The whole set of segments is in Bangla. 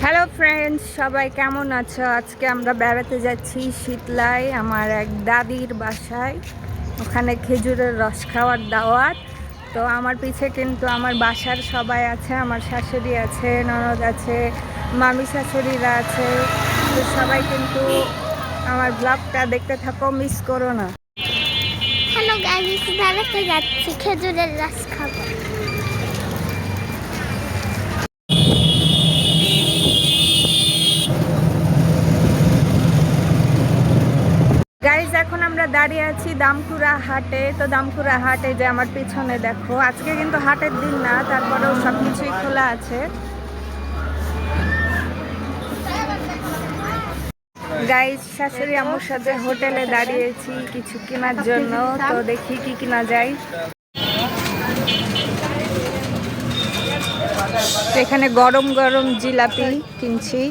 হ্যালো ফ্রেন্ডস, সবাই কেমন আছো? আজকে আমরা বেড়াতে যাচ্ছি শীতলায়, আমার এক দাদির বাসায়। ওখানে খেজুরের রস খাওয়ার দাওয়াত। তো আমার পিছে কিন্তু আমার বাসার সবাই আছে, আমার শাশুড়ি আছে, ননদ আছে, মামি শাশুড়িরা আছে। তো সবাই কিন্তু আমার ব্লগটা দেখতে থাকো, মিস করো না। হ্যালো গাইস, বেড়াতে যাচ্ছি, খেজুরের রস খাবো। গাইজ, এখন আমরা দাঁড়িয়ে আছি দামকুড়া হাটে। তো দামকুড়া হাটে যে আমার পিছনে দেখো, আজকে কিন্তু হাটের দিন না, তারপরেও সব কিছুই খোলা আছে। গাইজ, শাশুড়ি আম্মুর সাথে হোটেলে দাঁড়িয়েছি কিছু কেনার জন্য। তো দেখি কি কিনা যায়। এখানে গরম গরম জিলাপি কিনছি।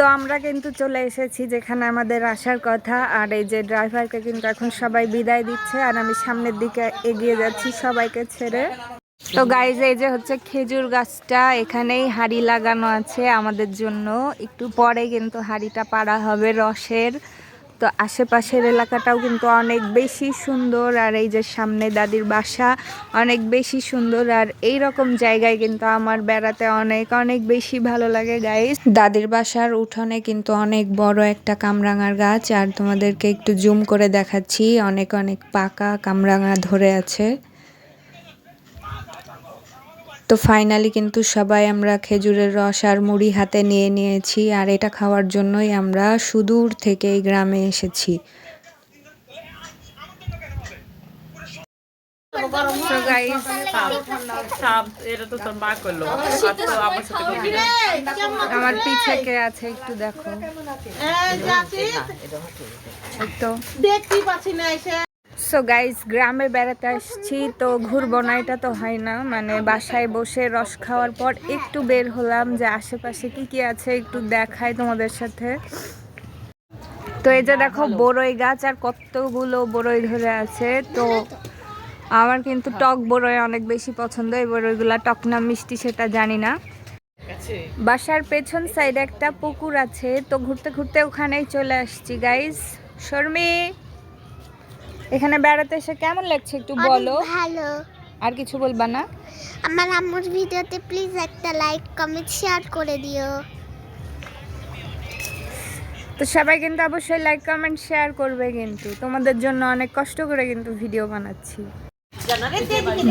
তো আমরা কিন্তু চলে এসেছি যেখানে আমাদের আসার কথা। আর এই যে ড্রাইভারকে কিন্তু এখন সবাই বিদায় দিচ্ছে, আর আমি সামনের দিকে এগিয়ে যাচ্ছি সবাইকে ছেড়ে। তো গাইজ, এই যে হচ্ছে খেজুর গাছটা, এখানেই হাঁড়ি লাগানো আছে আমাদের জন্য। একটু পরে কিন্তু হাঁড়িটা পাড়া হবে রসের। তো আশেপাশের এলাকাটাও কিন্তু অনেক বেশি সুন্দর, আর এই যে সামনে দাদির বাসা অনেক বেশি সুন্দর। আর এই রকম জায়গায় কিন্তু আমার বেড়াতে অনেক অনেক বেশি ভালো লাগে গাইস। দাদির বাসার উঠোনে কিন্তু অনেক বড় একটা কামরাঙার গাছ, আর তোমাদেরকে একটু জুম করে দেখাচ্ছি, অনেক অনেক পাকা কামরাঙা ধরে আছে। তো ফাইনালি কিন্তু সবাই আমরা খেজুরের রস আর মুড়ি হাতে নিয়ে নিয়েছি, আর এটা খাওয়ার জন্যই আমরা সুদূর থেকে এই গ্রামে এসেছি। আমার পিছে কে আছে একটু দেখো, দেখতেই পাচ্ছি না। সো গাইস, গ্রামে বেড়াতে আসছি, তো ঘুরবো না এটা তো হয় না। মানে বাসায় বসে রস খাওয়ার পর একটু বের হলাম যে আশেপাশে কি কি আছে একটু দেখাই তোমাদের সাথে। তো এই যে দেখো বড়ই গাছ, আর কতগুলো বড়ই ধরে আছে। তো আমার কিন্তু টক বড়ই অনেক বেশি পছন্দ। এই বড়ইগুলা টক না মিষ্টি সেটা জানি না। বাসার পেছন সাইডে একটা পুকুর আছে, তো ঘুরতে ঘুরতে ওখানেই চলে আসছি গাইস। শর্মি, এখানে বেড়াতে এসে কেমন লাগছে একটু বলো। ভালো। আর কিছু বলবা না? আমার আম্মুর ভিডিওতে প্লিজ একটা লাইক কমেন্ট শেয়ার করে দিও। তো সবাই কিন্তু অবশ্যই লাইক কমেন্ট শেয়ার করবে, কিন্তু তোমাদের জন্য অনেক কষ্ট করে কিন্তু ভিডিও বানাচ্ছি।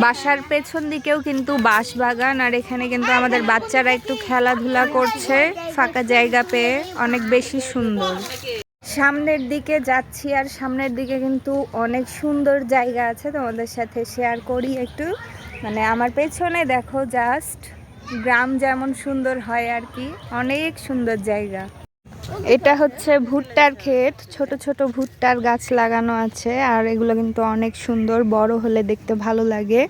বাসার পেছন দিকেও কিন্তু বাঁশ বাগান, আর এখানে কিন্তু আমাদের বাচ্চারা একটু খেলাধুলা করছে ফাঁকা জায়গা পেয়ে, অনেক বেশি সুন্দর। সামনের দিকে যাচ্ছি, আর সামনের দিকে কিন্তু অনেক সুন্দর জায়গা আছে, তোমাদের সাথে শেয়ার করি একটু। মানে আমার পেছনে দেখো, জাস্ট গ্রাম যেমন সুন্দর হয় আর কি, অনেক সুন্দর জায়গা। এটা হচ্ছে ভুট্টার ক্ষেত, ছোট ছোট ভুট্টার গাছ লাগানো আছে, আর এগুলো কিন্তু অনেক সুন্দর, বড় হলে দেখতে ভালো লাগে।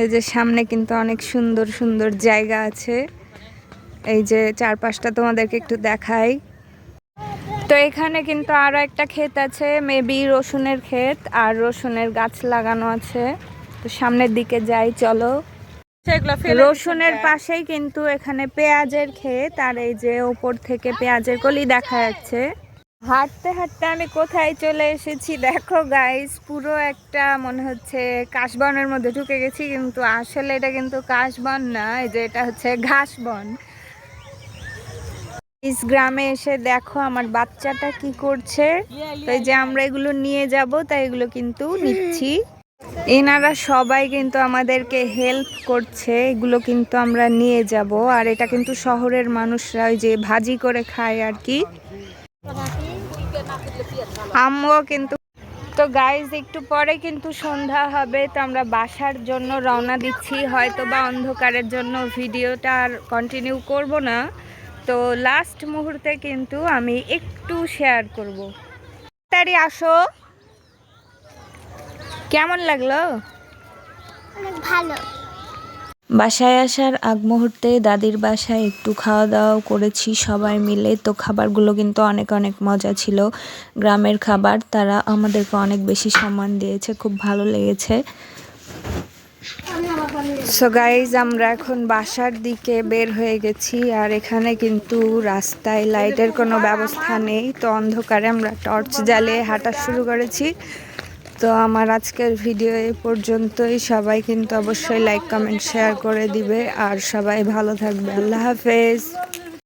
এই যে সামনে কিন্তু অনেক সুন্দর সুন্দর জায়গা আছে। এই যে চারপাশটা তোমাদেরকে একটু দেখাই। তো এখানে কিন্তু আরো একটা ক্ষেত আছে, মেবি রসুনের ক্ষেত, আর রসুনের গাছ লাগানো আছে। তো সামনের দিকে যাই চলো। রসুনের পাশেই কিন্তু এখানে পেঁয়াজের ক্ষেত, আর এই যে উপর থেকে পেঁয়াজের কলি দেখা যাচ্ছে। হাঁটতে হাঁটতে আমি কোথায় চলে এসেছি দেখো গাইস, পুরো একটা মনে হচ্ছে কাশবনের মধ্যে ঢুকে গেছি, কিন্তু আসলে এটা কিন্তু কাশবন না, এই যে এটা হচ্ছে ঘাসবন। ইস গ্রামে এসে দেখো আমার বাচ্চাটা কি করছে। তো এই যে আমরা এগুলো নিয়ে যাব, তাই এগুলো কিন্তু নিচ্ছি। এনারা সবাই কিন্তু আমাদেরকে হেল্প করছে, এগুলো কিন্তু আমরা নিয়ে যাব। আর এটা কিন্তু শহরের মানুষরা ওই যে ভাজি করে খায় আর কি। আম্মুও কিন্তু। তো গাইজ, একটু পরে কিন্তু সন্ধ্যা হবে, তো আমরা বাসার জন্য রওনা দিচ্ছি। হয়তো বা অন্ধকারের জন্য ভিডিওটা আর কন্টিনিউ করব না। তো লাস্ট মুহূর্তে কিন্তু আমি একটু শেয়ার করব। তাড়াতাড়ি আসো। কেমন লাগলো? অনেক ভালো। বাসায় আসার আগ মুহূর্তে দাদির বাসায় একটু খাওয়া দাওয়া করেছি সবাই মিলে। তো খাবারগুলো কিন্তু অনেক অনেক মজা ছিল, গ্রামের খাবার। তারা আমাদেরকে অনেক বেশি সম্মান দিয়েছে, খুব ভালো লেগেছে। সো গাইজ, আমরা এখন বাসার দিকে বের হয়ে গেছি। আর এখানে কিন্তু রাস্তায় লাইটের কোনো ব্যবস্থা নেই, তো অন্ধকারে আমরা টর্চ জ্বালিয়ে হাঁটা শুরু করেছি। তো আমার আজকের ভিডিও এই পর্যন্তই। সবাই কিন্তু অবশ্যই লাইক কমেন্ট শেয়ার করে দিবে, আর সবাই ভালো থাকবে। আল্লাহ হাফেজ।